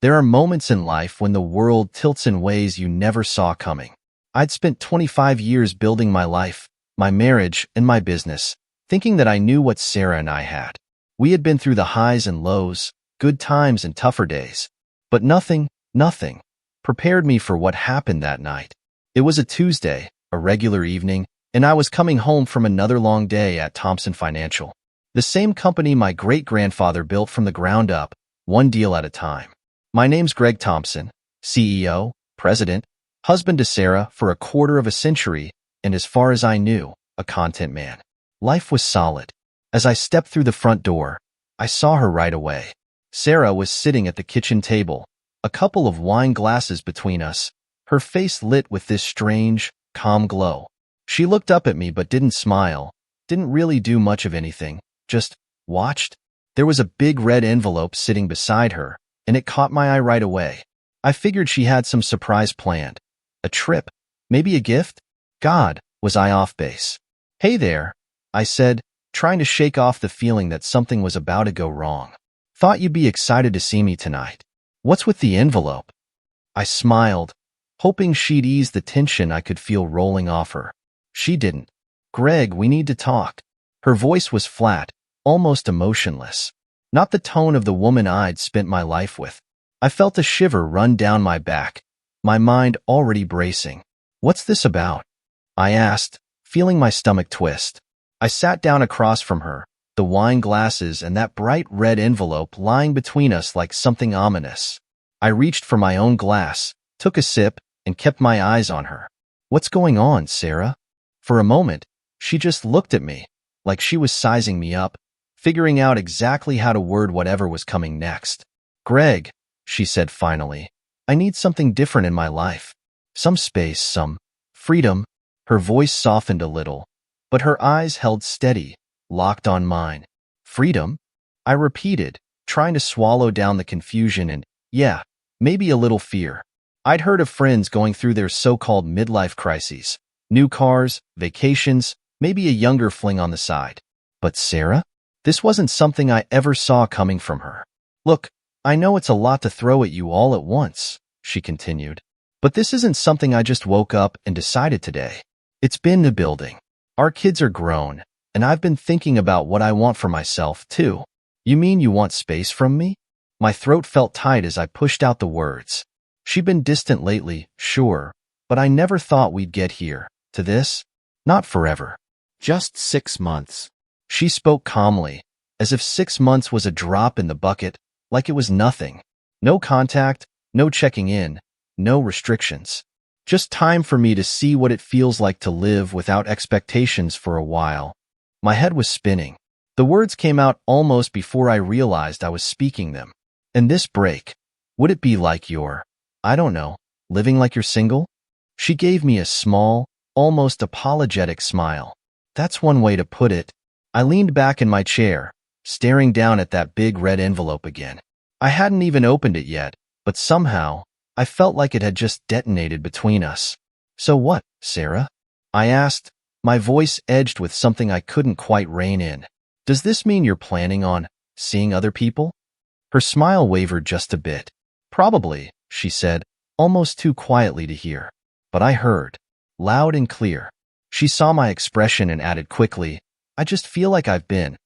There are moments in life when the world tilts in ways you never saw coming. I'd spent 25 years building my life, my marriage, and my business, thinking that I knew what Sarah and I had. We had been through the highs and lows, good times and tougher days. But nothing prepared me for what happened that night. It was a Tuesday, a regular evening, and I was coming home from another long day at Thompson Financial, the same company my great-grandfather built from the ground up, one deal at a time. My name's Greg Thompson, CEO, president, husband to Sarah for a quarter of a century, and as far as I knew, a content man. Life was solid. As I stepped through the front door, I saw her right away. Sarah was sitting at the kitchen table, a couple of wine glasses between us, her face lit with this strange, calm glow. She looked up at me but didn't smile, didn't really do much of anything, just watched. There was a big red envelope sitting beside her, and it caught my eye right away. I figured she had some surprise planned. A trip, maybe a gift? God, was I off base? Hey there, I said, trying to shake off the feeling that something was about to go wrong. Thought you'd be excited to see me tonight. What's with the envelope? I smiled, hoping she'd ease the tension I could feel rolling off her. She didn't. Greg, we need to talk. Her voice was flat, almost emotionless. Not the tone of the woman I'd spent my life with. I felt a shiver run down my back, my mind already bracing. What's this about? I asked, feeling my stomach twist. I sat down across from her, the wine glasses and that bright red envelope lying between us like something ominous. I reached for my own glass, took a sip, and kept my eyes on her. What's going on, Sarah? For a moment, she just looked at me, like she was sizing me up, figuring out exactly how to word whatever was coming next. Greg, she said finally, I need something different in my life. Some space, some freedom. Her voice softened a little, but her eyes held steady, locked on mine. Freedom? I repeated, trying to swallow down the confusion and, yeah, maybe a little fear. I'd heard of friends going through their so-called midlife crises. New cars, vacations, maybe a younger fling on the side. But Sarah? This wasn't something I ever saw coming from her. Look, I know it's a lot to throw at you all at once, she continued. But this isn't something I just woke up and decided today. It's been the building. Our kids are grown, and I've been thinking about what I want for myself, too. You mean you want space from me? My throat felt tight as I pushed out the words. She'd been distant lately, sure, but I never thought we'd get here, to this. Not forever. Just 6 months. She spoke calmly, as if 6 months was a drop in the bucket, like it was nothing. No contact, no checking in, no restrictions. Just time for me to see what it feels like to live without expectations for a while. My head was spinning. The words came out almost before I realized I was speaking them. And this break, would it be like you're, I don't know, living like you're single? She gave me a small, almost apologetic smile. That's one way to put it. I leaned back in my chair, staring down at that big red envelope again. I hadn't even opened it yet, but somehow, I felt like it had just detonated between us. So what, Sarah? I asked, my voice edged with something I couldn't quite rein in. Does this mean you're planning on seeing other people? Her smile wavered just a bit. Probably, she said, almost too quietly to hear. But I heard, loud and clear. She saw my expression and added quickly, I just feel like I've been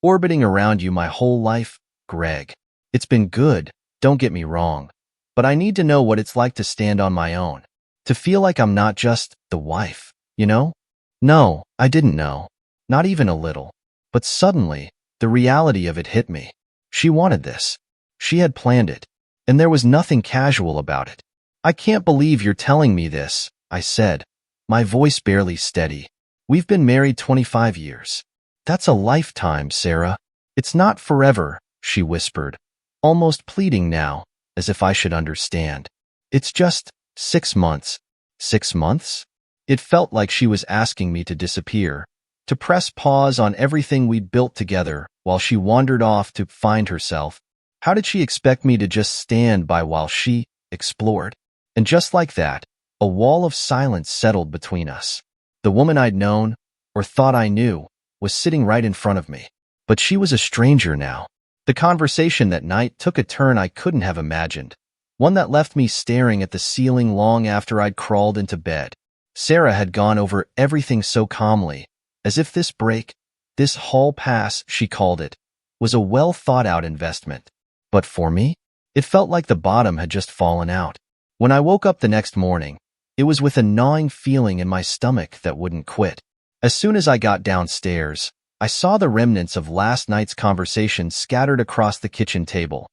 orbiting around you my whole life, Greg. It's been good, don't get me wrong. But I need to know what it's like to stand on my own. To feel like I'm not just the wife, you know? No, I didn't know. Not even a little. But suddenly, the reality of it hit me. She wanted this. She had planned it. And there was nothing casual about it. I can't believe you're telling me this, I said, my voice barely steady. We've been married 25 years. That's a lifetime, Sarah. It's not forever, she whispered, almost pleading now, as if I should understand. It's just 6 months. 6 months? It felt like she was asking me to disappear, to press pause on everything we'd built together while she wandered off to find herself. How did she expect me to just stand by while she explored? And just like that, a wall of silence settled between us. The woman I'd known, or thought I knew, was sitting right in front of me. But she was a stranger now. The conversation that night took a turn I couldn't have imagined, one that left me staring at the ceiling long after I'd crawled into bed. Sarah had gone over everything so calmly, as if this break, this hall pass, she called it, was a well-thought-out investment. But for me, it felt like the bottom had just fallen out. When I woke up the next morning, it was with a gnawing feeling in my stomach that wouldn't quit. As soon as I got downstairs, I saw the remnants of last night's conversation scattered across the kitchen table.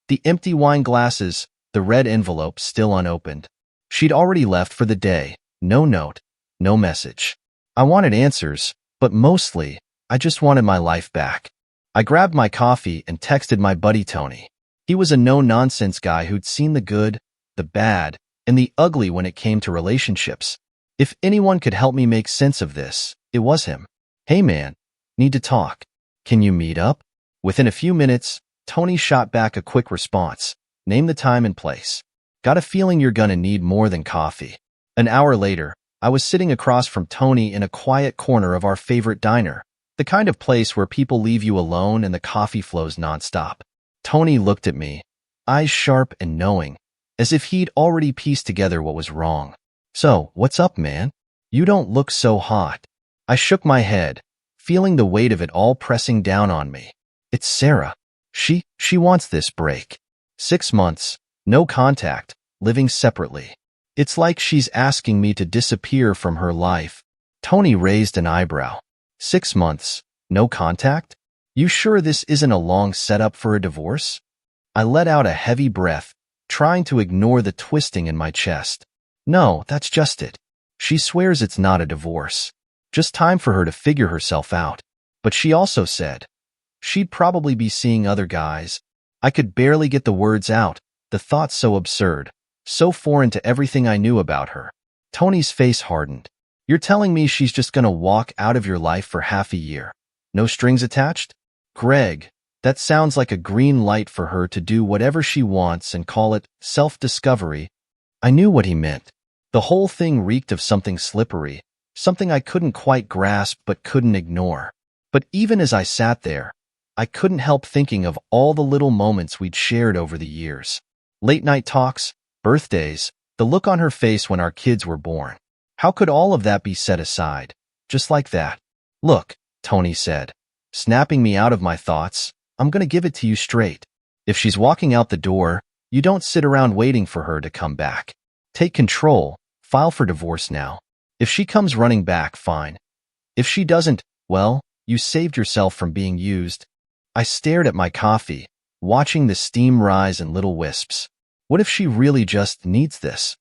The empty wine glasses, the red envelope still unopened. She'd already left for the day. No note, no message. I wanted answers, but mostly, I just wanted my life back. I grabbed my coffee and texted my buddy Tony. He was a no-nonsense guy who'd seen the good, the bad, and the ugly when it came to relationships. If anyone could help me make sense of this, it was him. Hey man, need to talk. Can you meet up? Within a few minutes, Tony shot back a quick response. Name the time and place. Got a feeling you're gonna need more than coffee. An hour later, I was sitting across from Tony in a quiet corner of our favorite diner, the kind of place where people leave you alone and the coffee flows nonstop. Tony looked at me, eyes sharp and knowing, as if he'd already pieced together what was wrong. So, what's up, man? You don't look so hot. I shook my head, feeling the weight of it all pressing down on me. It's Sarah. She wants this break. 6 months, no contact, living separately. It's like she's asking me to disappear from her life. Tony raised an eyebrow. 6 months, no contact? You sure this isn't a long setup for a divorce? I let out a heavy breath, trying to ignore the twisting in my chest. No, that's just it. She swears it's not a divorce. Just time for her to figure herself out. But she also said she'd probably be seeing other guys. I could barely get the words out, the thought so absurd, so foreign to everything I knew about her. Tony's face hardened. You're telling me she's just gonna walk out of your life for half a year? No strings attached? Greg, that sounds like a green light for her to do whatever she wants and call it self-discovery. I knew what he meant. The whole thing reeked of something slippery, something I couldn't quite grasp but couldn't ignore. But even as I sat there, I couldn't help thinking of all the little moments we'd shared over the years. Late-night talks, birthdays, the look on her face when our kids were born. How could all of that be set aside, just like that? Look, Tony said, snapping me out of my thoughts, I'm gonna give it to you straight. If she's walking out the door, you don't sit around waiting for her to come back. Take control, file for divorce now. If she comes running back, fine. If she doesn't, well, you saved yourself from being used. I stared at my coffee, watching the steam rise in little wisps. What if she really just needs this?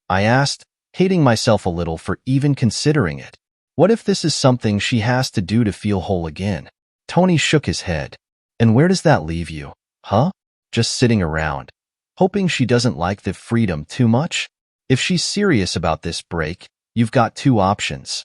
I asked, hating myself a little for even considering it. What if this is something she has to do to feel whole again? Tony shook his head. And where does that leave you? Huh? Just sitting around, hoping she doesn't like the freedom too much? If she's serious about this break, you've got 2 options.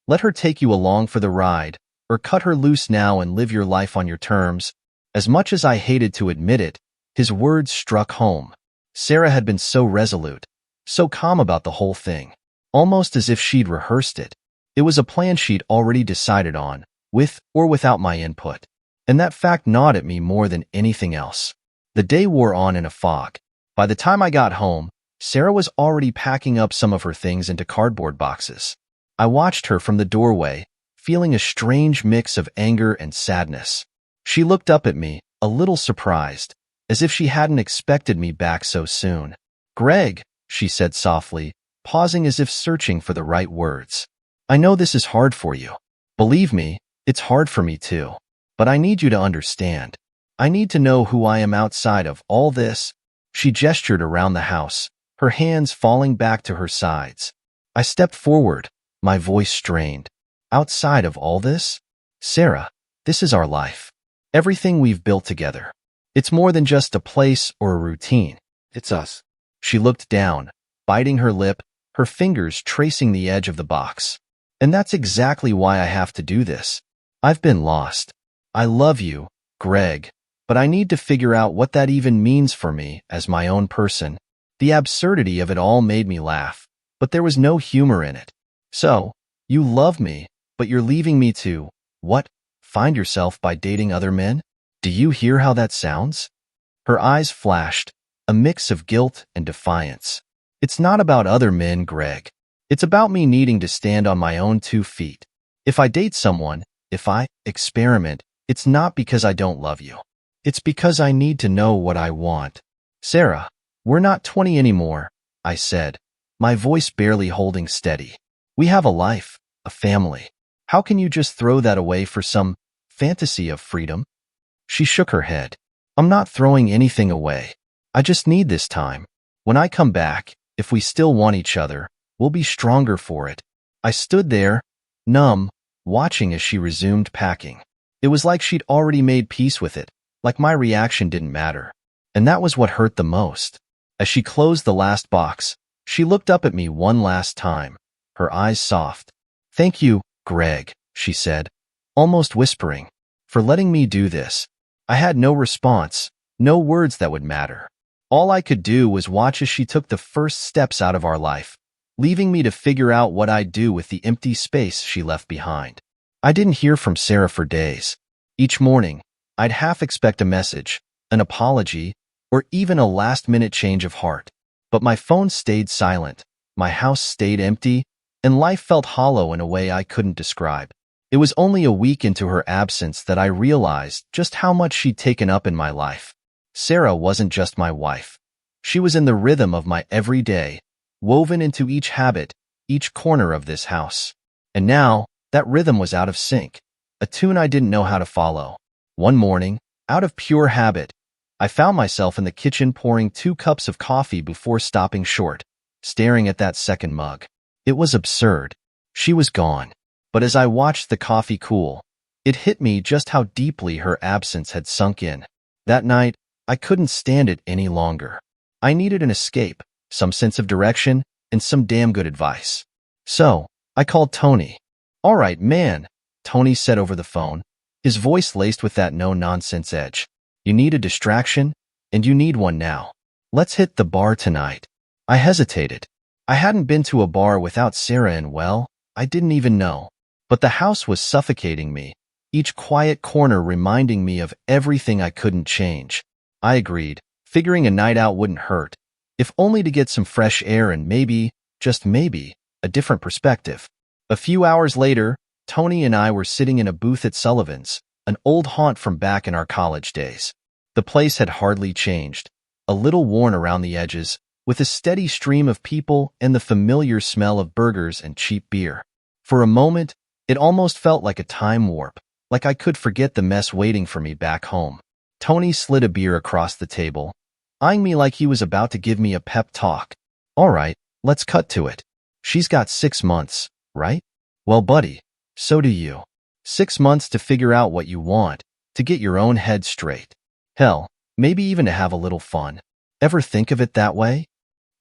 Let her take you along for the ride, or cut her loose now and live your life on your terms. As much as I hated to admit it, his words struck home. Sarah had been so resolute, so calm about the whole thing, almost as if she'd rehearsed it. It was a plan she'd already decided on, with or without my input. And that fact gnawed at me more than anything else. The day wore on in a fog. By the time I got home, Sarah was already packing up some of her things into cardboard boxes. I watched her from the doorway, feeling a strange mix of anger and sadness. She looked up at me, a little surprised, as if she hadn't expected me back so soon. Greg, she said softly, pausing as if searching for the right words. I know this is hard for you. Believe me, it's hard for me too. But I need you to understand. I need to know who I am outside of all this. She gestured around the house, her hands falling back to her sides. I stepped forward, my voice strained. Outside of all this? Sarah, this is our life. Everything we've built together. It's more than just a place or a routine. It's us. She looked down, biting her lip, her fingers tracing the edge of the box. And that's exactly why I have to do this. I've been lost. I love you, Greg, but I need to figure out what that even means for me as my own person. The absurdity of it all made me laugh, but there was no humor in it. So, you love me, but you're leaving me to, what, find yourself by dating other men? Do you hear how that sounds? Her eyes flashed, a mix of guilt and defiance. It's not about other men, Greg. It's about me needing to stand on my own 2 feet. If I date someone, if I experiment, it's not because I don't love you. It's because I need to know what I want. Sarah, we're not 20 anymore, I said, my voice barely holding steady. We have a life, a family. How can you just throw that away for some fantasy of freedom? She shook her head. I'm not throwing anything away. I just need this time. When I come back, if we still want each other, we'll be stronger for it. I stood there, numb, watching as she resumed packing. It was like she'd already made peace with it, like my reaction didn't matter. And that was what hurt the most. As she closed the last box, she looked up at me one last time, her eyes soft. Thank you, Greg, she said, almost whispering, for letting me do this. I had no response, no words that would matter. All I could do was watch as she took the first steps out of our life, leaving me to figure out what I'd do with the empty space she left behind. I didn't hear from Sarah for days. Each morning, I'd half expect a message, an apology, or even a last-minute change of heart. But my phone stayed silent, my house stayed empty, and life felt hollow in a way I couldn't describe. It was only a week into her absence that I realized just how much she'd taken up in my life. Sarah wasn't just my wife. She was in the rhythm of my every day, woven into each habit, each corner of this house. And now, that rhythm was out of sync, a tune I didn't know how to follow. One morning, out of pure habit, I found myself in the kitchen pouring 2 cups of coffee before stopping short, staring at that second mug. It was absurd. She was gone. But as I watched the coffee cool, it hit me just how deeply her absence had sunk in. That night, I couldn't stand it any longer. I needed an escape, some sense of direction, and some damn good advice. So, I called Tony. All right, man, Tony said over the phone, his voice laced with that no-nonsense edge. You need a distraction, and you need one now. Let's hit the bar tonight. I hesitated. I hadn't been to a bar without Sarah in, well, I didn't even know. But the house was suffocating me, each quiet corner reminding me of everything I couldn't change. I agreed, figuring a night out wouldn't hurt, if only to get some fresh air and maybe, just maybe, a different perspective. A few hours later, Tony and I were sitting in a booth at Sullivan's, an old haunt from back in our college days. The place had hardly changed, a little worn around the edges, with a steady stream of people and the familiar smell of burgers and cheap beer. For a moment, it almost felt like a time warp, like I could forget the mess waiting for me back home. Tony slid a beer across the table, eyeing me like he was about to give me a pep talk. All right, let's cut to it. She's got 6 months, right? Well, buddy, so do you. 6 months to figure out what you want, to get your own head straight. Hell, maybe even to have a little fun. Ever think of it that way?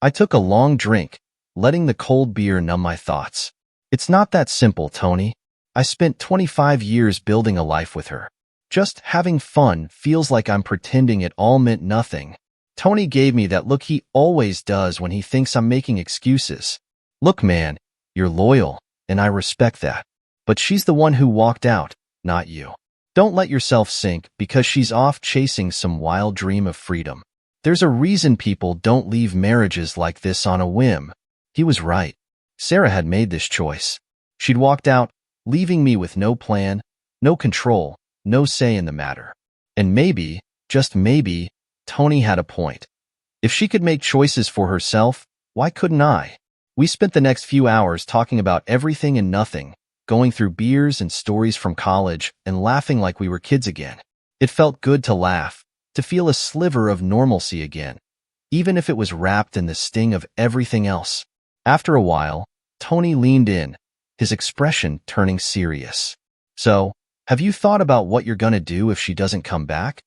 I took a long drink, letting the cold beer numb my thoughts. It's not that simple, Tony. I spent 25 years building a life with her. Just having fun feels like I'm pretending it all meant nothing. Tony gave me that look he always does when he thinks I'm making excuses. Look, man, you're loyal, and I respect that. But she's the one who walked out, not you. Don't let yourself sink because she's off chasing some wild dream of freedom. There's a reason people don't leave marriages like this on a whim. He was right. Sarah had made this choice. She'd walked out, leaving me with no plan, no control, no say in the matter. And maybe, just maybe, Tony had a point. If she could make choices for herself, why couldn't I? We spent the next few hours talking about everything and nothing, going through beers and stories from college and laughing like we were kids again. It felt good to laugh, to feel a sliver of normalcy again, even if it was wrapped in the sting of everything else. After a while, Tony leaned in, his expression turning serious. So, have you thought about what you're gonna do if she doesn't come back?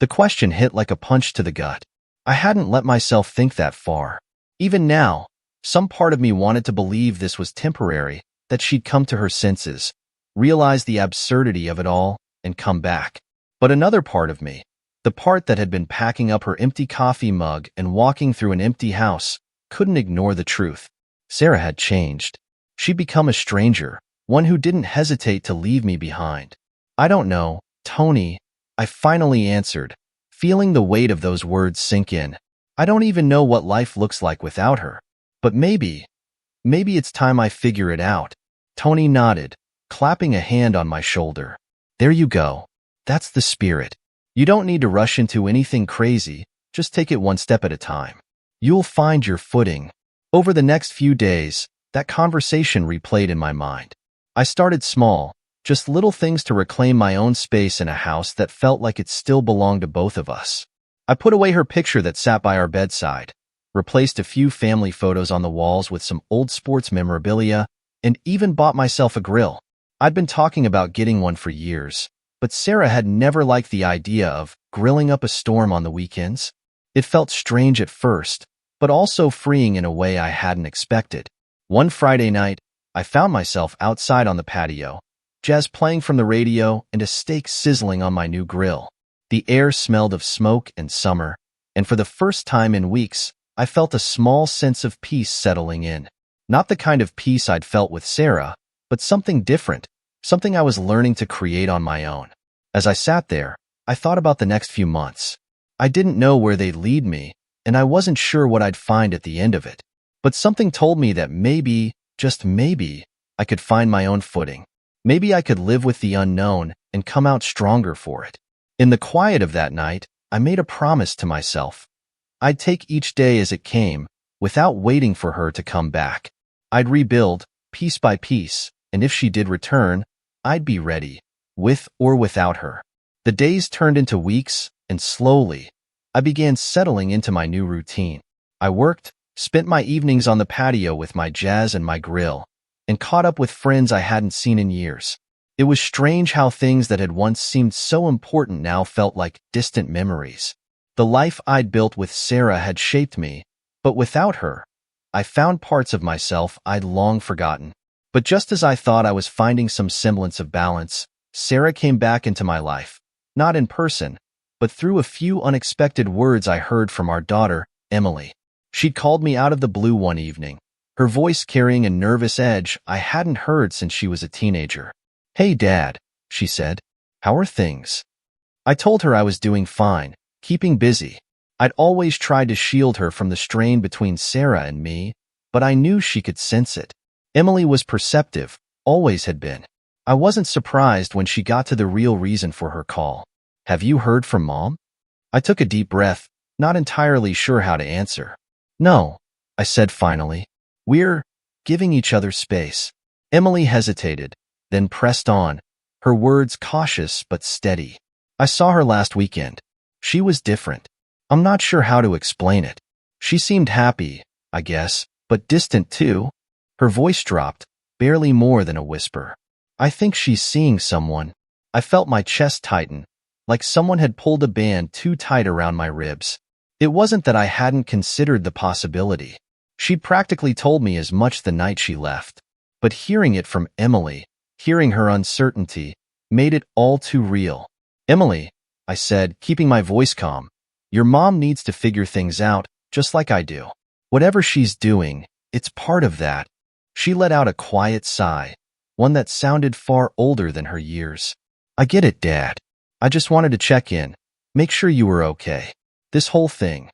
The question hit like a punch to the gut. I hadn't let myself think that far. Even now, some part of me wanted to believe this was temporary, that she'd come to her senses, realize the absurdity of it all, and come back. But another part of me, the part that had been packing up her empty coffee mug and walking through an empty house, couldn't ignore the truth. Sarah had changed. She'd become a stranger, one who didn't hesitate to leave me behind. I don't know, Tony. I finally answered, feeling the weight of those words sink in. I don't even know what life looks like without her. But maybe it's time I figure it out. Tony nodded, clapping a hand on my shoulder. There you go. That's the spirit. You don't need to rush into anything crazy, just take it one step at a time. You'll find your footing. Over the next few days, that conversation replayed in my mind. I started small, just little things to reclaim my own space in a house that felt like it still belonged to both of us. I put away her picture that sat by our bedside, replaced a few family photos on the walls with some old sports memorabilia, and even bought myself a grill. I'd been talking about getting one for years, but Sarah had never liked the idea of grilling up a storm on the weekends. It felt strange at first, but also freeing in a way I hadn't expected. One Friday night, I found myself outside on the patio, jazz playing from the radio and a steak sizzling on my new grill. The air smelled of smoke and summer, and for the first time in weeks, I felt a small sense of peace settling in. Not the kind of peace I'd felt with Sarah, but something different, something I was learning to create on my own. As I sat there, I thought about the next few months. I didn't know where they'd lead me, and I wasn't sure what I'd find at the end of it. But something told me that maybe, just maybe, I could find my own footing. Maybe I could live with the unknown and come out stronger for it. In the quiet of that night, I made a promise to myself. I'd take each day as it came, without waiting for her to come back. I'd rebuild, piece by piece, and if she did return, I'd be ready, with or without her. The days turned into weeks, and slowly, I began settling into my new routine. I worked, spent my evenings on the patio with my jazz and my grill, and caught up with friends I hadn't seen in years. It was strange how things that had once seemed so important now felt like distant memories. The life I'd built with Sarah had shaped me, but without her, I found parts of myself I'd long forgotten. But just as I thought I was finding some semblance of balance, Sarah came back into my life, not in person, but through a few unexpected words I heard from our daughter, Emily. She'd called me out of the blue one evening, her voice carrying a nervous edge I hadn't heard since she was a teenager. "Hey, Dad," she said. "How are things?" I told her I was doing fine, keeping busy. I'd always tried to shield her from the strain between Sarah and me, but I knew she could sense it. Emily was perceptive, always had been. I wasn't surprised when she got to the real reason for her call. "Have you heard from Mom?" I took a deep breath, not entirely sure how to answer. "No," I said finally. "We're giving each other space." Emily hesitated, then pressed on, her words cautious but steady. "I saw her last weekend. She was different. I'm not sure how to explain it. She seemed happy, I guess, but distant too." Her voice dropped, barely more than a whisper. "I think she's seeing someone." I felt my chest tighten, like someone had pulled a band too tight around my ribs. It wasn't that I hadn't considered the possibility. She'd practically told me as much the night she left. But hearing it from Emily, hearing her uncertainty, made it all too real. "Emily," I said, keeping my voice calm, "your mom needs to figure things out, just like I do. Whatever she's doing, it's part of that." She let out a quiet sigh, one that sounded far older than her years. "I get it, Dad. I just wanted to check in, make sure you were okay. This whole thing,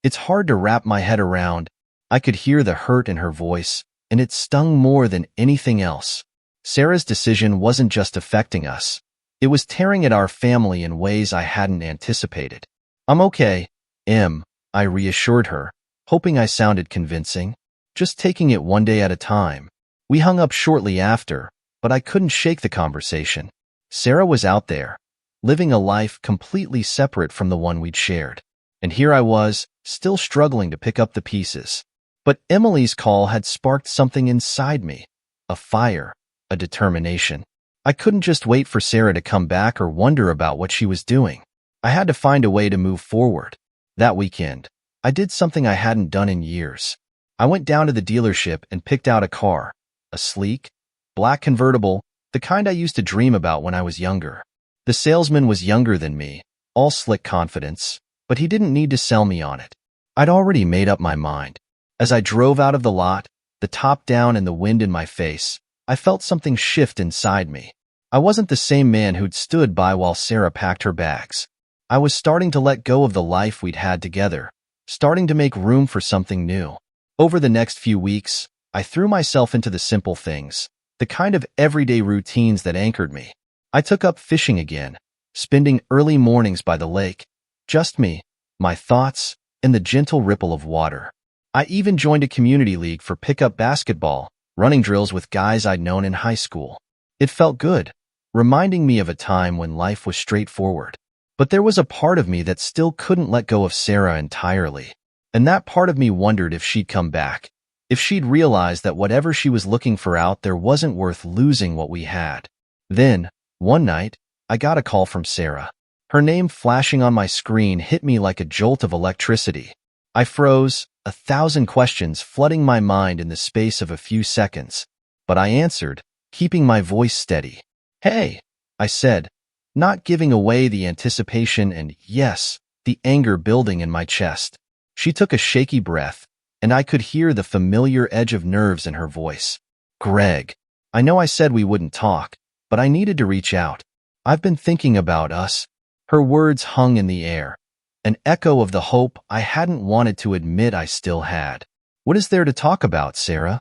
it's hard to wrap my head around." I could hear the hurt in her voice, and it stung more than anything else. Sarah's decision wasn't just affecting us. It was tearing at our family in ways I hadn't anticipated. "I'm okay, Em," I reassured her, hoping I sounded convincing. "Just taking it one day at a time." We hung up shortly after, but I couldn't shake the conversation. Sarah was out there, living a life completely separate from the one we'd shared. And here I was, still struggling to pick up the pieces. But Emily's call had sparked something inside me, a fire, a determination. I couldn't just wait for Sarah to come back or wonder about what she was doing. I had to find a way to move forward. That weekend, I did something I hadn't done in years. I went down to the dealership and picked out a car, a sleek, black convertible, the kind I used to dream about when I was younger. The salesman was younger than me, all slick confidence, but he didn't need to sell me on it. I'd already made up my mind. As I drove out of the lot, the top down and the wind in my face, I felt something shift inside me. I wasn't the same man who'd stood by while Sarah packed her bags. I was starting to let go of the life we'd had together, starting to make room for something new. Over the next few weeks, I threw myself into the simple things, the kind of everyday routines that anchored me. I took up fishing again, spending early mornings by the lake, just me, my thoughts, and the gentle ripple of water. I even joined a community league for pickup basketball, running drills with guys I'd known in high school. It felt good, reminding me of a time when life was straightforward. But there was a part of me that still couldn't let go of Sarah entirely. And that part of me wondered if she'd come back, if she'd realized that whatever she was looking for out there wasn't worth losing what we had. Then, one night, I got a call from Sarah. Her name flashing on my screen hit me like a jolt of electricity. I froze, 1,000 questions flooding my mind in the space of a few seconds. But I answered, keeping my voice steady. "Hey," I said, not giving away the anticipation and, yes, the anger building in my chest. She took a shaky breath, and I could hear the familiar edge of nerves in her voice. "Greg, I know I said we wouldn't talk, but I needed to reach out. I've been thinking about us." Her words hung in the air, an echo of the hope I hadn't wanted to admit I still had. "What is there to talk about, Sarah?"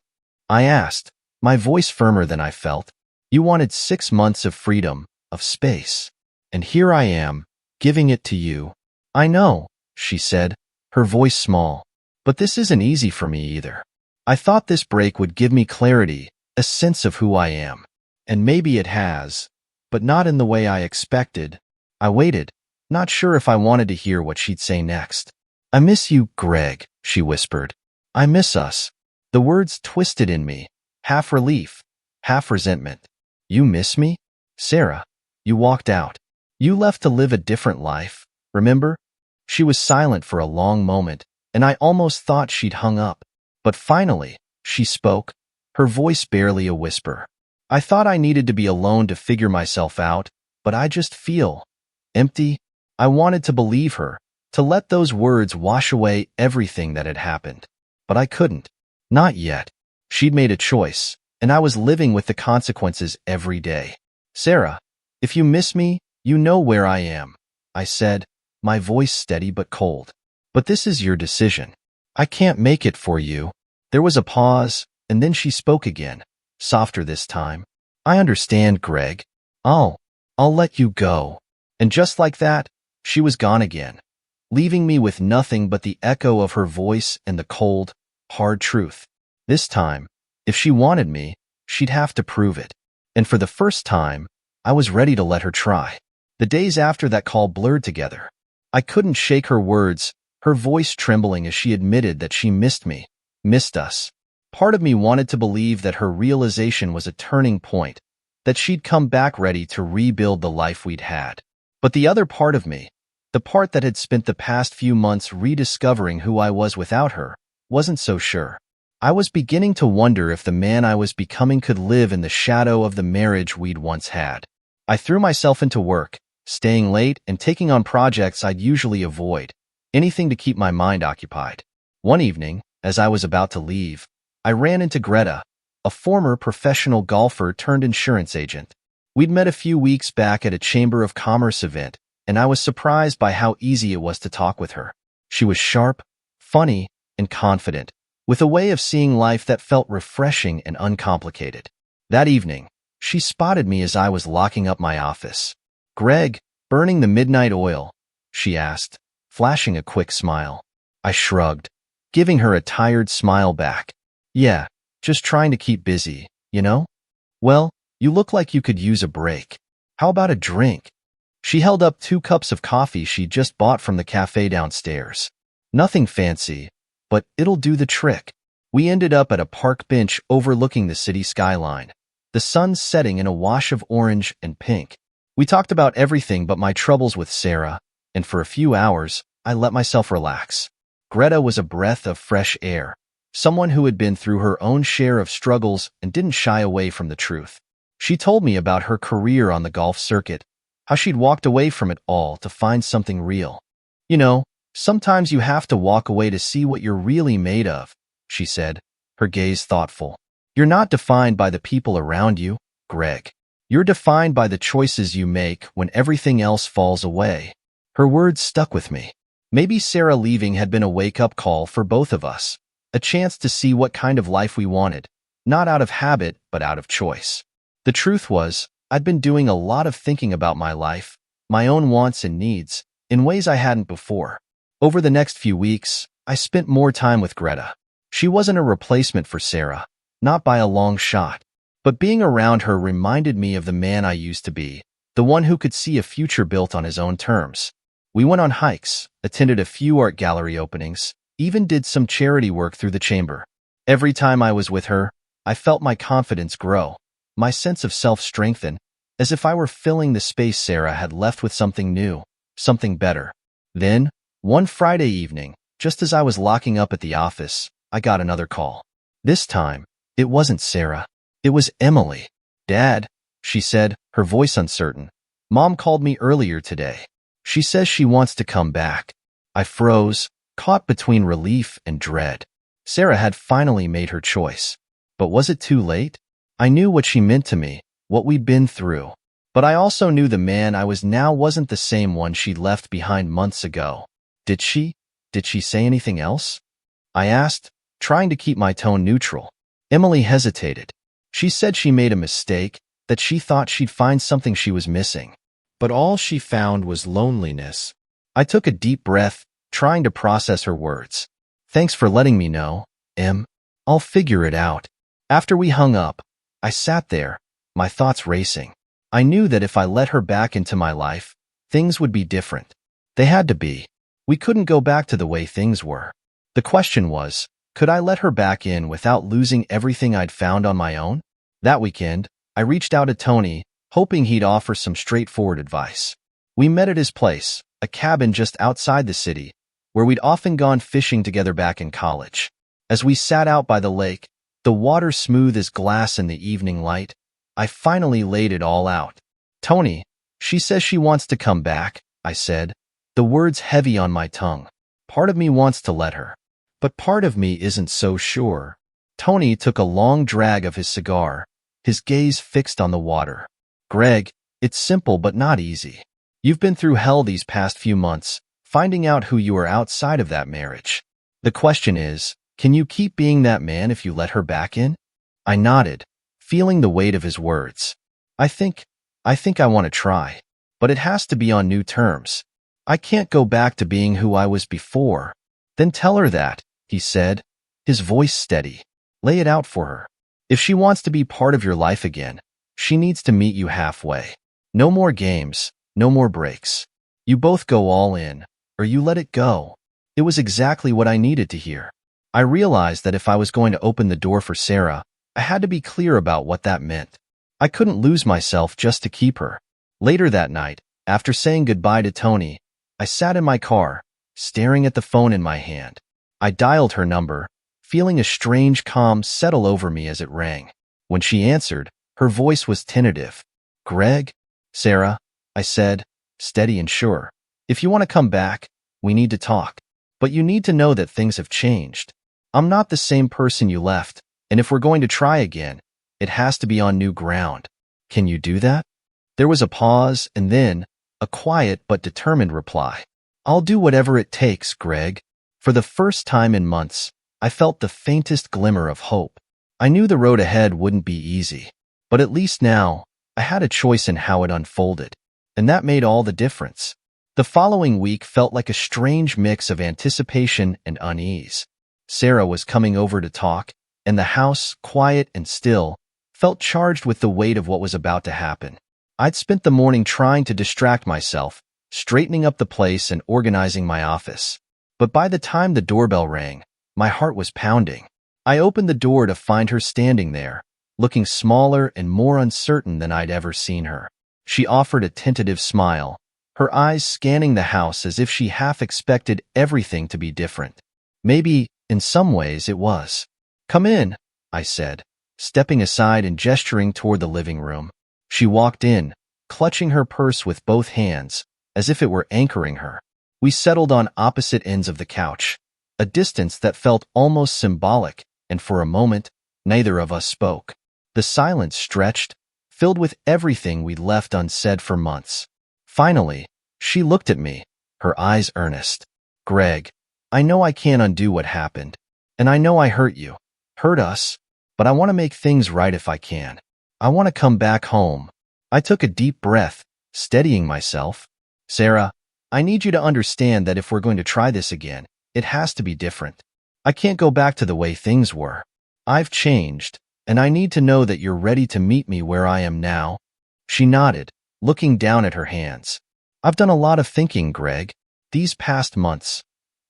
I asked, my voice firmer than I felt. "You wanted 6 months of freedom, of space. And here I am, giving it to you." "I know," she said, her voice small. "But this isn't easy for me either. I thought this break would give me clarity, a sense of who I am. And maybe it has, but not in the way I expected." I waited, not sure if I wanted to hear what she'd say next. "I miss you, Greg," she whispered. "I miss us." The words twisted in me, half relief, half resentment. "You miss me? Sarah, you walked out. You left to live a different life, remember?" She was silent for a long moment, and I almost thought she'd hung up. But finally, she spoke, her voice barely a whisper. "I thought I needed to be alone to figure myself out, but I just feel empty." I wanted to believe her, to let those words wash away everything that had happened. But I couldn't. Not yet. She'd made a choice, and I was living with the consequences every day. "Sarah, if you miss me, you know where I am," I said, my voice steady but cold. "But this is your decision. I can't make it for you." There was a pause, and then she spoke again, softer this time. "I understand, Greg. I'll let you go." And just like that, she was gone again, leaving me with nothing but the echo of her voice and the cold, hard truth. This time, if she wanted me, she'd have to prove it. And for the first time, I was ready to let her try. The days after that call blurred together. I couldn't shake her words, her voice trembling as she admitted that she missed me, missed us. Part of me wanted to believe that her realization was a turning point, that she'd come back ready to rebuild the life we'd had. But the other part of me, the part that had spent the past few months rediscovering who I was without her, wasn't so sure. I was beginning to wonder if the man I was becoming could live in the shadow of the marriage we'd once had. I threw myself into work, staying late and taking on projects I'd usually avoid, anything to keep my mind occupied. One evening, as I was about to leave, I ran into Greta, a former professional golfer turned insurance agent. We'd met a few weeks back at a Chamber of Commerce event, and I was surprised by how easy it was to talk with her. She was sharp, funny, and confident, with a way of seeing life that felt refreshing and uncomplicated. That evening, she spotted me as I was locking up my office. "Greg, burning the midnight oil?" she asked, flashing a quick smile. I shrugged, giving her a tired smile back. "Yeah, just trying to keep busy, you know?" "Well, you look like you could use a break. How about a drink?" She held up 2 cups of coffee she'd just bought from the cafe downstairs. "Nothing fancy, but it'll do the trick." We ended up at a park bench overlooking the city skyline, the sun setting in a wash of orange and pink. We talked about everything but my troubles with Sarah, and for a few hours, I let myself relax. Greta was a breath of fresh air, someone who had been through her own share of struggles and didn't shy away from the truth. She told me about her career on the golf circuit, how she'd walked away from it all to find something real. "You know, sometimes you have to walk away to see what you're really made of," she said, her gaze thoughtful. "You're not defined by the people around you, Greg. You're defined by the choices you make when everything else falls away. Her words stuck with me. Maybe Sarah leaving had been a wake-up call for both of us, a chance to see what kind of life we wanted, not out of habit, but out of choice. The truth was, I'd been doing a lot of thinking about my life, my own wants and needs, in ways I hadn't before. Over the next few weeks, I spent more time with Greta. She wasn't a replacement for Sarah, not by a long shot. But being around her reminded me of the man I used to be, the one who could see a future built on his own terms. We went on hikes, attended a few art gallery openings, even did some charity work through the chamber. Every time I was with her, I felt my confidence grow, my sense of self strengthen, as if I were filling the space Sarah had left with something new, something better. Then, one Friday evening, just as I was locking up at the office, I got another call. This time, it wasn't Sarah. It was Emily. "Dad," she said, her voice uncertain. "Mom called me earlier today. She says she wants to come back." I froze, caught between relief and dread. Sarah had finally made her choice. But was it too late? I knew what she meant to me, what we'd been through. But I also knew the man I was now wasn't the same one she'd left behind months ago. Did she say anything else? I asked, trying to keep my tone neutral. Emily hesitated. She said she made a mistake, that she thought she'd find something she was missing. But all she found was loneliness. I took a deep breath, trying to process her words. "Thanks for letting me know, Em. I'll figure it out." After we hung up, I sat there, my thoughts racing. I knew that if I let her back into my life, things would be different. They had to be. We couldn't go back to the way things were. The question was, could I let her back in without losing everything I'd found on my own? That weekend, I reached out to Tony, hoping he'd offer some straightforward advice. We met at his place, a cabin just outside the city, where we'd often gone fishing together back in college. As we sat out by the lake, the water smooth as glass in the evening light, I finally laid it all out. "Tony, she says she wants to come back," I said, the words heavy on my tongue. "Part of me wants to let her, but part of me isn't so sure." Tony took a long drag of his cigar, his gaze fixed on the water. "Greg, it's simple but not easy. You've been through hell these past few months, finding out who you are outside of that marriage. The question is, can you keep being that man if you let her back in?" I nodded, feeling the weight of his words. I think I want to try, but it has to be on new terms. I can't go back to being who I was before." "Then tell her that," he said, his voice steady. "Lay it out for her. If she wants to be part of your life again, she needs to meet you halfway. No more games, no more breaks. You both go all in, or you let it go." It was exactly what I needed to hear. I realized that if I was going to open the door for Sarah, I had to be clear about what that meant. I couldn't lose myself just to keep her. Later that night, after saying goodbye to Tony, I sat in my car, staring at the phone in my hand. I dialed her number, feeling a strange calm settle over me as it rang. When she answered, her voice was tentative. "Greg?" "Sarah," I said, steady and sure. "If you want to come back, we need to talk. But you need to know that things have changed. I'm not the same person you left, and if we're going to try again, it has to be on new ground. Can you do that?" There was a pause, and then a quiet but determined reply. "I'll do whatever it takes, Greg." For the first time in months, I felt the faintest glimmer of hope. I knew the road ahead wouldn't be easy, but at least now, I had a choice in how it unfolded, and that made all the difference. The following week felt like a strange mix of anticipation and unease. Sarah was coming over to talk, and the house, quiet and still, felt charged with the weight of what was about to happen. I'd spent the morning trying to distract myself, straightening up the place and organizing my office. But by the time the doorbell rang, my heart was pounding. I opened the door to find her standing there, looking smaller and more uncertain than I'd ever seen her. She offered a tentative smile, her eyes scanning the house as if she half expected everything to be different. Maybe, in some ways, it was. "Come in," I said, stepping aside and gesturing toward the living room. She walked in, clutching her purse with both hands, as if it were anchoring her. We settled on opposite ends of the couch, a distance that felt almost symbolic, and for a moment, neither of us spoke. The silence stretched, filled with everything we'd left unsaid for months. Finally, she looked at me, her eyes earnest. Greg, I know I can't undo what happened, and I know I hurt you, hurt us, but I want to make things right if I can. I want to come back home. I took a deep breath, steadying myself. Sarah, I need you to understand that if we're going to try this again, it has to be different. I can't go back to the way things were. I've changed, and I need to know that you're ready to meet me where I am now. She nodded, looking down at her hands. I've done a lot of thinking, Greg, these past months.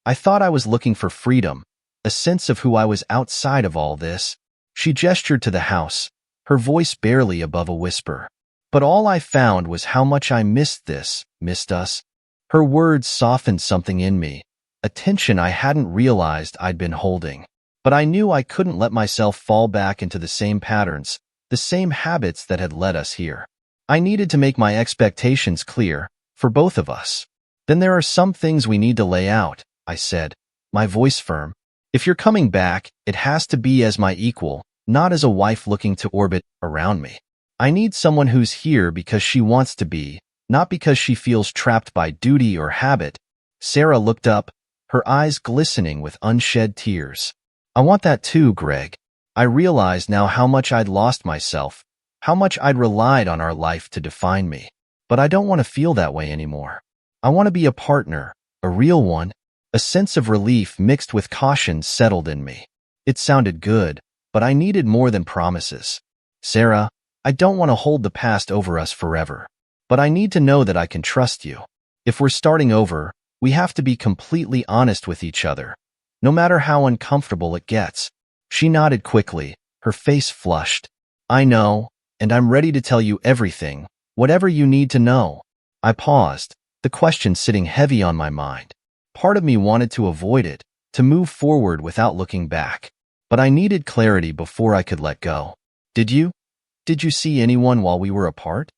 I thought I was looking for freedom, a sense of who I was outside of all this. She gestured to the house, her voice barely above a whisper. But all I found was how much I missed this, missed us. Her words softened something in me, a tension I hadn't realized I'd been holding. But I knew I couldn't let myself fall back into the same patterns, the same habits that had led us here. I needed to make my expectations clear, for both of us. Then there are some things we need to lay out, I said, my voice firm. If you're coming back, it has to be as my equal, not as a wife looking to orbit around me. I need someone who's here because she wants to be, not because she feels trapped by duty or habit. Sarah looked up, her eyes glistening with unshed tears. I want that too, Greg. I realized now how much I'd lost myself, how much I'd relied on our life to define me. But I don't want to feel that way anymore. I want to be a partner, a real one. A sense of relief mixed with caution settled in me. It sounded good, but I needed more than promises. Sarah, I don't want to hold the past over us forever, but I need to know that I can trust you. If we're starting over, we have to be completely honest with each other, no matter how uncomfortable it gets. She nodded quickly, her face flushed. I know, and I'm ready to tell you everything, whatever you need to know. I paused, the question sitting heavy on my mind. Part of me wanted to avoid it, to move forward without looking back. But I needed clarity before I could let go. Did you? Did you see anyone while we were apart?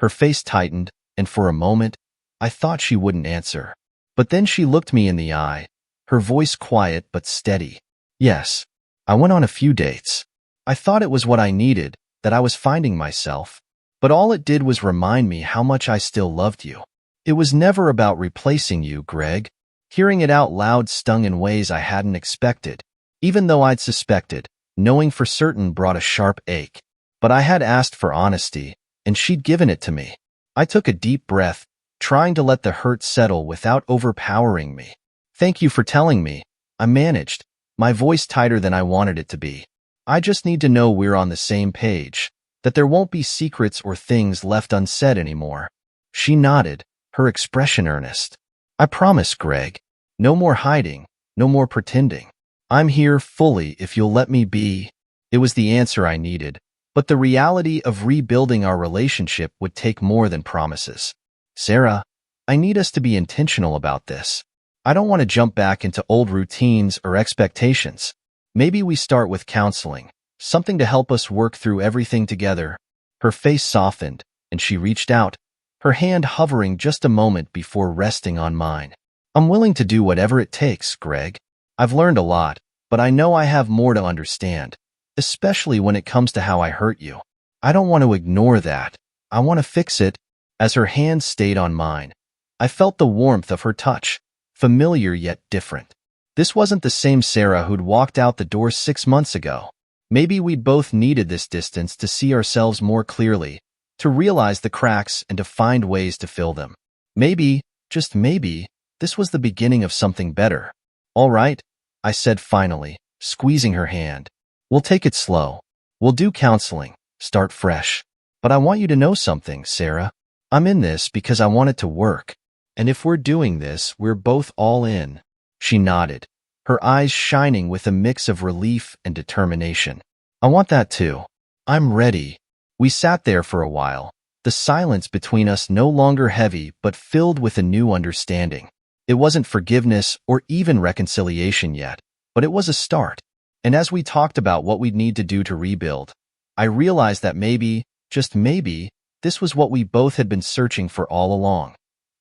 Her face tightened, and for a moment, I thought she wouldn't answer. But then she looked me in the eye, her voice quiet but steady. Yes, I went on a few dates. I thought it was what I needed, that I was finding myself. But all it did was remind me how much I still loved you. It was never about replacing you, Greg. Hearing it out loud stung in ways I hadn't expected. Even though I'd suspected, knowing for certain brought a sharp ache. But I had asked for honesty, and she'd given it to me. I took a deep breath, trying to let the hurt settle without overpowering me. Thank you for telling me, I managed, my voice tighter than I wanted it to be. I just need to know we're on the same page, that there won't be secrets or things left unsaid anymore. She nodded, her expression earnest. I promise, Greg. No more hiding, no more pretending. I'm here fully if you'll let me be. It was the answer I needed, but the reality of rebuilding our relationship would take more than promises. Sarah, I need us to be intentional about this. I don't want to jump back into old routines or expectations. Maybe we start with counseling, something to help us work through everything together. Her face softened, and she reached out, her hand hovering just a moment before resting on mine. I'm willing to do whatever it takes, Greg. I've learned a lot, but I know I have more to understand, especially when it comes to how I hurt you. I don't want to ignore that. I want to fix it. As her hand stayed on mine, I felt the warmth of her touch, familiar yet different. This wasn't the same Sarah who'd walked out the door 6 months ago. Maybe we'd both needed this distance to see ourselves more clearly, to realize the cracks and to find ways to fill them. Maybe, just maybe, this was the beginning of something better. All right, I said finally, squeezing her hand. We'll take it slow. We'll do counseling, start fresh. But I want you to know something, Sarah. I'm in this because I want it to work. And if we're doing this, we're both all in. She nodded, her eyes shining with a mix of relief and determination. I want that too. I'm ready. We sat there for a while, the silence between us no longer heavy but filled with a new understanding. It wasn't forgiveness or even reconciliation yet, but it was a start. And as we talked about what we'd need to do to rebuild, I realized that maybe, just maybe, this was what we both had been searching for all along.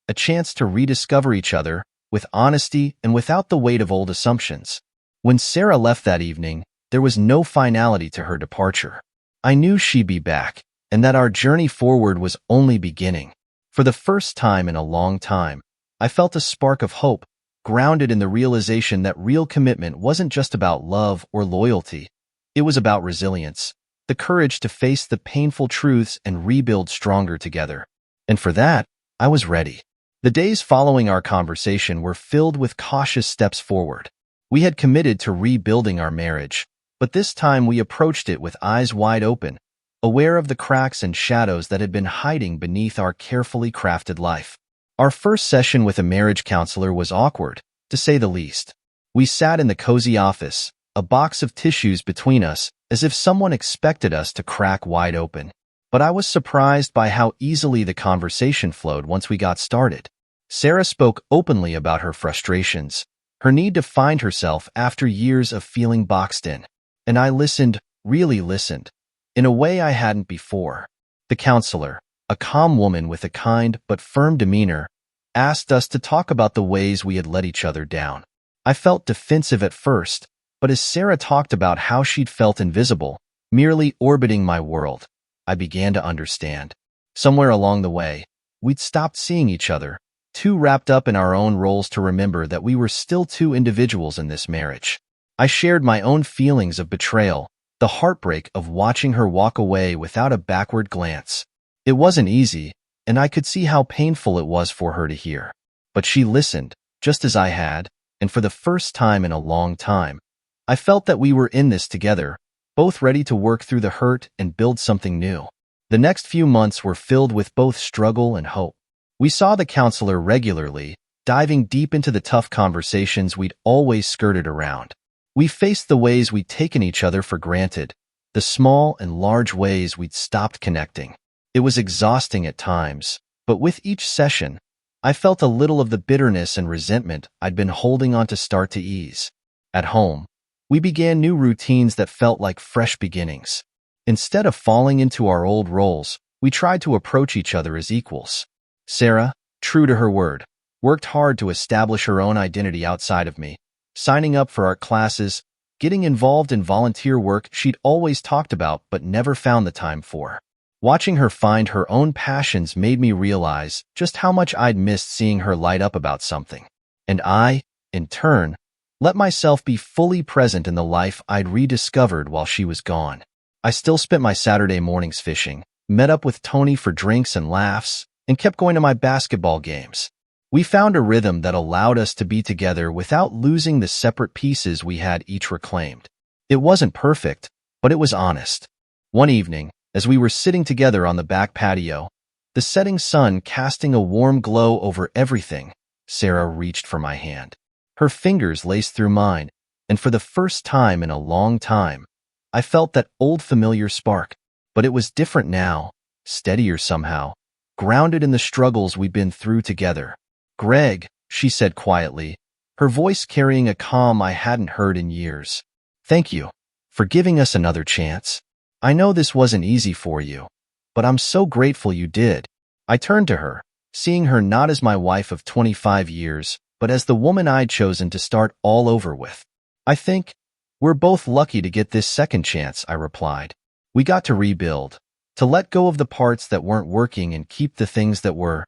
A chance to rediscover each other, with honesty and without the weight of old assumptions. When Sarah left that evening, there was no finality to her departure. I knew she'd be back, and that our journey forward was only beginning. For the first time in a long time, I felt a spark of hope, grounded in the realization that real commitment wasn't just about love or loyalty. It was about resilience, the courage to face the painful truths and rebuild stronger together. And for that, I was ready. The days following our conversation were filled with cautious steps forward. We had committed to rebuilding our marriage, but this time we approached it with eyes wide open, aware of the cracks and shadows that had been hiding beneath our carefully crafted life. Our first session with a marriage counselor was awkward, to say the least. We sat in the cozy office, a box of tissues between us, as if someone expected us to crack wide open. But I was surprised by how easily the conversation flowed once we got started. Sarah spoke openly about her frustrations, her need to find herself after years of feeling boxed in. And I listened, really listened, in a way I hadn't before. The counselor, a calm woman with a kind but firm demeanor, asked us to talk about the ways we had let each other down. I felt defensive at first, but as Sarah talked about how she'd felt invisible, merely orbiting my world, I began to understand. Somewhere along the way, we'd stopped seeing each other, too wrapped up in our own roles to remember that we were still two individuals in this marriage. I shared my own feelings of betrayal, the heartbreak of watching her walk away without a backward glance. It wasn't easy, and I could see how painful it was for her to hear. But she listened, just as I had, and for the first time in a long time, I felt that we were in this together, both ready to work through the hurt and build something new. The next few months were filled with both struggle and hope. We saw the counselor regularly, diving deep into the tough conversations we'd always skirted around. We faced the ways we'd taken each other for granted, the small and large ways we'd stopped connecting. It was exhausting at times, but with each session, I felt a little of the bitterness and resentment I'd been holding on to start to ease. At home, we began new routines that felt like fresh beginnings. Instead of falling into our old roles, we tried to approach each other as equals. Sarah, true to her word, worked hard to establish her own identity outside of me, signing up for art classes, getting involved in volunteer work she'd always talked about but never found the time for. Watching her find her own passions made me realize just how much I'd missed seeing her light up about something. And I, in turn, let myself be fully present in the life I'd rediscovered while she was gone. I still spent my Saturday mornings fishing, met up with Tony for drinks and laughs, and kept going to my basketball games. We found a rhythm that allowed us to be together without losing the separate pieces we had each reclaimed. It wasn't perfect, but it was honest. One evening, as we were sitting together on the back patio, the setting sun casting a warm glow over everything, Sarah reached for my hand. Her fingers laced through mine, and for the first time in a long time, I felt that old familiar spark. But it was different now, steadier somehow, grounded in the struggles we'd been through together. "Greg," she said quietly, her voice carrying a calm I hadn't heard in years. "Thank you for giving us another chance. I know this wasn't easy for you, but I'm so grateful you did." I turned to her, seeing her not as my wife of 25 years, but as the woman I'd chosen to start all over with. "I think we're both lucky to get this second chance," I replied. "We got to rebuild, to let go of the parts that weren't working and keep the things that were."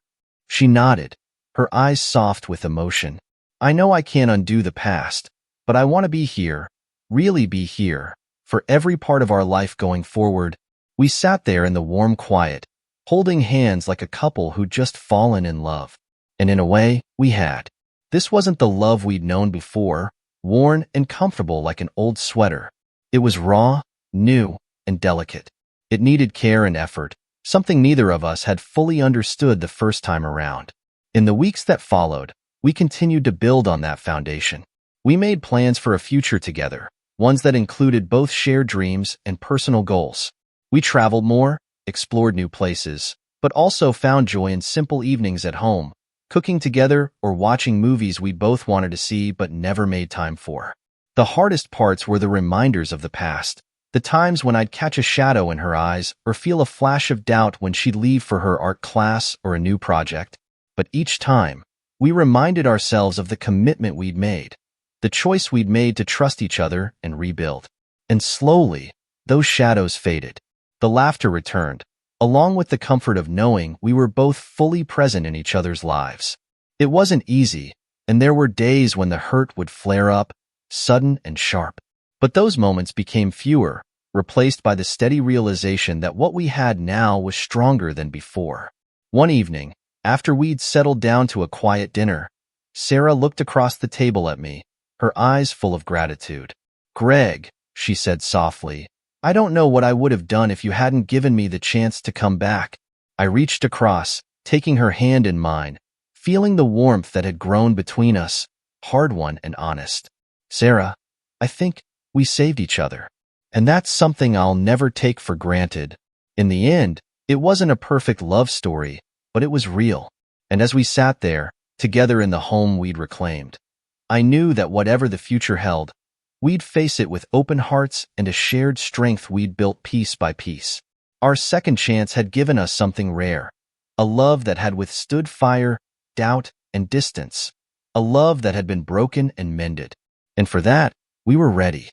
She nodded, her eyes soft with emotion. "I know I can't undo the past, but I want to be here, really be here, for every part of our life going forward." We sat there in the warm quiet, holding hands like a couple who'd just fallen in love. And in a way, we had. This wasn't the love we'd known before, worn and comfortable like an old sweater. It was raw, new, and delicate. It needed care and effort, something neither of us had fully understood the first time around. In the weeks that followed, we continued to build on that foundation. We made plans for a future together, ones that included both shared dreams and personal goals. We traveled more, explored new places, but also found joy in simple evenings at home, cooking together or watching movies we both wanted to see but never made time for. The hardest parts were the reminders of the past, the times when I'd catch a shadow in her eyes or feel a flash of doubt when she'd leave for her art class or a new project. But each time, we reminded ourselves of the commitment we'd made, the choice we'd made to trust each other and rebuild. And slowly, those shadows faded. The laughter returned, along with the comfort of knowing we were both fully present in each other's lives. It wasn't easy, and there were days when the hurt would flare up, sudden and sharp. But those moments became fewer, replaced by the steady realization that what we had now was stronger than before. One evening, after we'd settled down to a quiet dinner, Sarah looked across the table at me, her eyes full of gratitude. "Greg," she said softly, "I don't know what I would have done if you hadn't given me the chance to come back." I reached across, taking her hand in mine, feeling the warmth that had grown between us, hard-won and honest. "Sarah, I think we saved each other. And that's something I'll never take for granted." In the end, it wasn't a perfect love story, but it was real. And as we sat there, together in the home we'd reclaimed, I knew that whatever the future held, we'd face it with open hearts and a shared strength we'd built piece by piece. Our second chance had given us something rare, a love that had withstood fire, doubt, and distance, a love that had been broken and mended. And for that, we were ready.